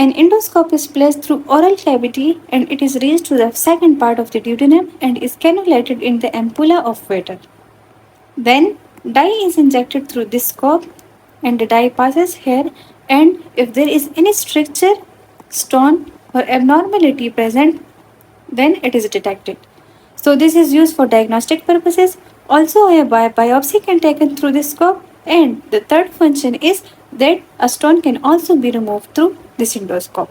An endoscope is placed through oral cavity and it is raised to the second part of the duodenum and is cannulated in the ampulla of water. Then dye is injected through this scope and the dye passes here, and if there is any stricture, stone or abnormality present, then it is detected. So this is used for diagnostic purposes. Also a biopsy can be taken through this scope, and the third function is that a stone can also be removed through this endoscope.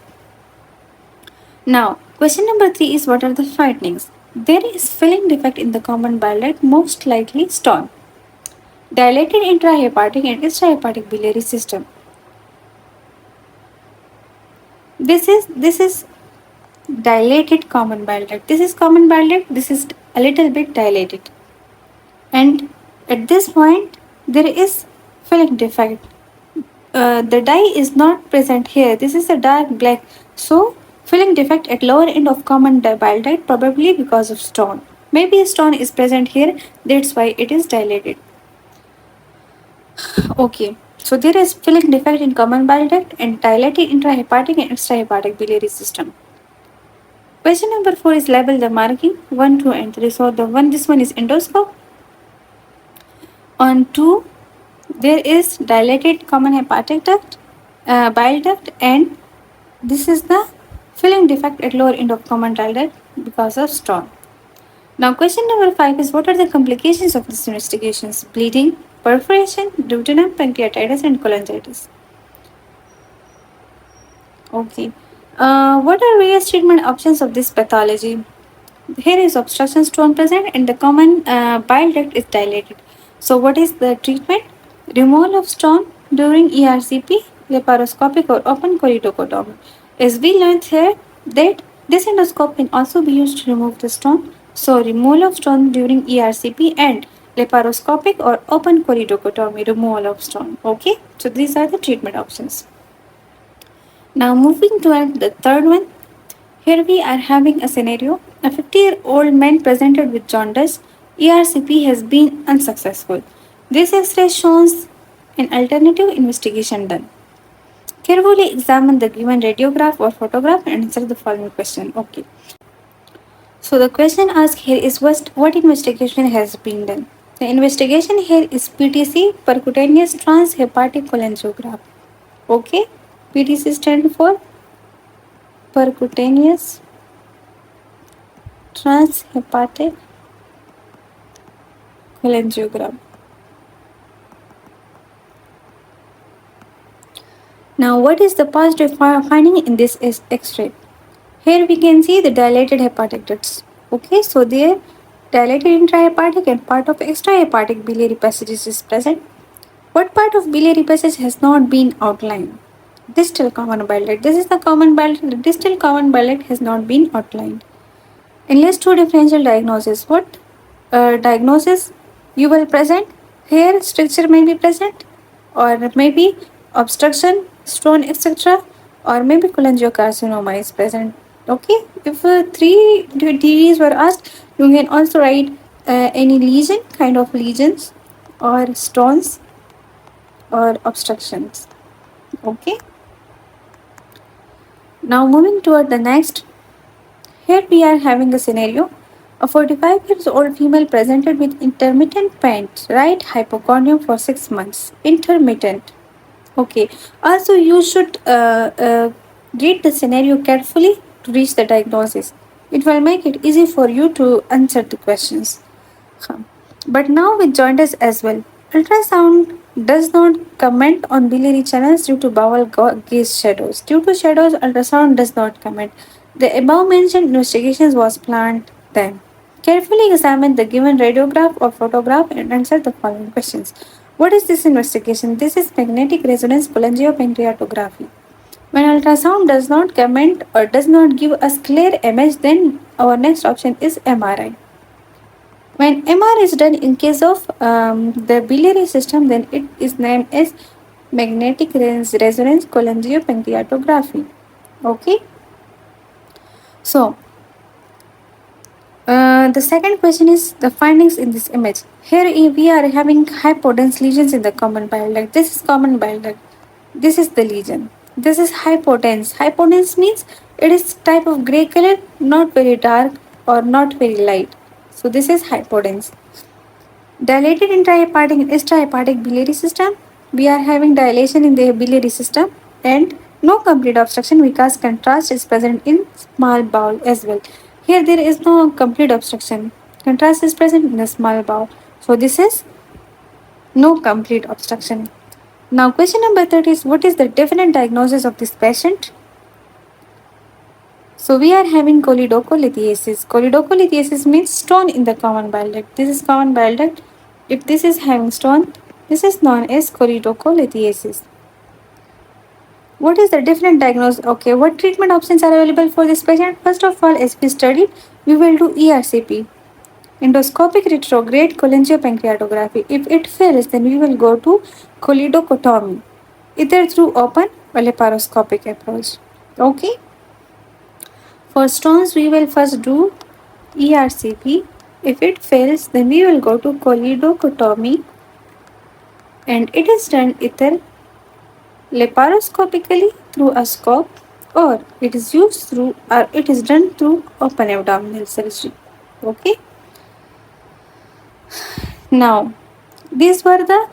Now, question number 3 is what are the findings? There is filling defect in the common bile duct, most likely stone. Dilated intrahepatic and extrahepatic biliary system. This is dilated common bile duct. This is common bile duct. This is a little bit dilated, and at this point there is filling defect. The dye is not present here. This is a dark black. So filling defect at lower end of common bile duct, probably because of stone. Maybe a stone is present here. That's why it is dilated. Okay. So there is filling defect in common bile duct and dilated intrahepatic and extrahepatic biliary system. Question number 4 is label the marking 1, 2, and 3. So this one is endoscope. On 2, there is dilated common hepatic duct, bile duct, and this is the filling defect at lower end of common bile duct because of stone. Now question number 5 is what are the complications of these investigations? Bleeding, perforation, duodenum, pancreatitis, and cholangitis. Okay. What are various treatment options of this pathology? Here is obstruction stone present and the common bile duct is dilated. So what is the treatment? Removal of stone during ERCP, laparoscopic or open choriotomy. As we learned here that this endoscope can also be used to remove the stone. So removal of stone during ERCP and laparoscopic or open choriotomy, removal of stone. Okay, so these are the treatment options. Now moving to the third one. Here we are having a scenario. A 50-year-old man presented with jaundice. ERCP has been unsuccessful. This X-ray shows an alternative investigation done. Carefully examine the given radiograph or photograph and answer the following question. Okay. So the question asked here is what investigation has been done? The investigation here is PTC, percutaneous transhepatic cholangiograph. Okay. PTC stands for percutaneous transhepatic cholangiogram. Now, what is the positive finding in this X-ray? Here we can see the dilated hepatic ducts. Okay, so there dilated intrahepatic and part of extrahepatic biliary passages is present. What part of biliary passage has not been outlined? Distal common bile duct. This is the common bile duct. The distal common bile duct has not been outlined. Unless two differential diagnosis. What diagnosis you will present? Here stricture may be present, or maybe obstruction, stone, etc., or maybe cholangiocarcinoma is present. Okay, if three theories were asked, you can also write any lesion, kind of lesions, or stones, or obstructions. Okay. Now moving toward the next. Here we are having a scenario. A 45 years old female presented with intermittent pain, right hypochondrium for 6 months. Intermittent. Okay. Also, you should read the scenario carefully to reach the diagnosis. It will make it easy for you to answer the questions. But now with jaundice as well. Ultrasound does not comment on biliary channels due to bowel gaze shadows. Due to shadows, ultrasound does not comment. The above mentioned investigations was planned then. Carefully examine the given radiograph or photograph and answer the following questions. What is this investigation? This is magnetic resonance cholangiopancreatography. When ultrasound does not comment or does not give us clear image, then our next option is MRI. When MR is done in case of the biliary system, then it is named as magnetic resonance cholangiopancreatography. Okay. So, the second question is the findings in this image. Here we are having hypodense lesions in the common bile duct. This is common bile duct. This is the lesion. This is hypotense. Hypotense means it is type of gray color, not very dark or not very light. So this is hypotense. Dilated intrahepatic and extrahepatic biliary system. We are having dilation in the biliary system and no complete obstruction because contrast is present in small bowel as well. Here there is no complete obstruction. Contrast is present in the small bowel. So this is no complete obstruction. Now question number 30 is what is the definite diagnosis of this patient? So we are having choledocholithiasis. Choledocholithiasis means stone in the common bile duct. This is common bile duct. If this is having stone, this is known as choledocholithiasis. What is the different diagnosis? Okay, what treatment options are available for this patient? First of all, as we studied, we will do ERCP, endoscopic retrograde cholangiopancreatography. If it fails, then we will go to choledochotomy, either through open or laparoscopic approach. Okay. For stones, we will first do ERCP. If it fails, then we will go to choledochotomy, and it is done either laparoscopically through a scope or it is done through open abdominal surgery. Okay. Now, these were the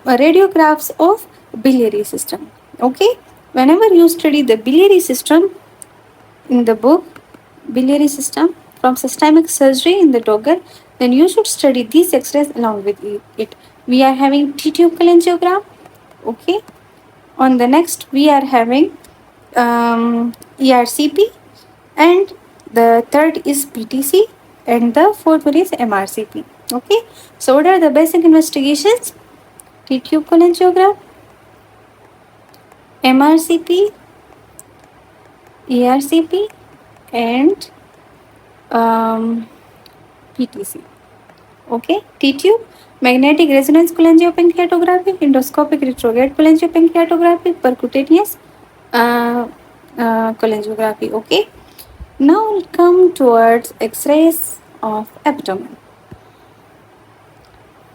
radiographs of biliary system. Okay. Whenever you study the biliary system in the book biliary system from systemic surgery in the Dogger, then you should study these x-rays along with it. We are having T-tube cholangiogram. Okay. On the next, we are having ERCP, and the third is PTC, and the fourth one is MRCP. Okay. So what are the basic investigations? T-tube cholangiogram, MRCP, ERCP, and PTC. Okay, T-tube, magnetic resonance cholangiopancreatography, endoscopic retrograde cholangiopancreatography, percutaneous cholangiography. Okay, now we'll come towards X-rays of abdomen.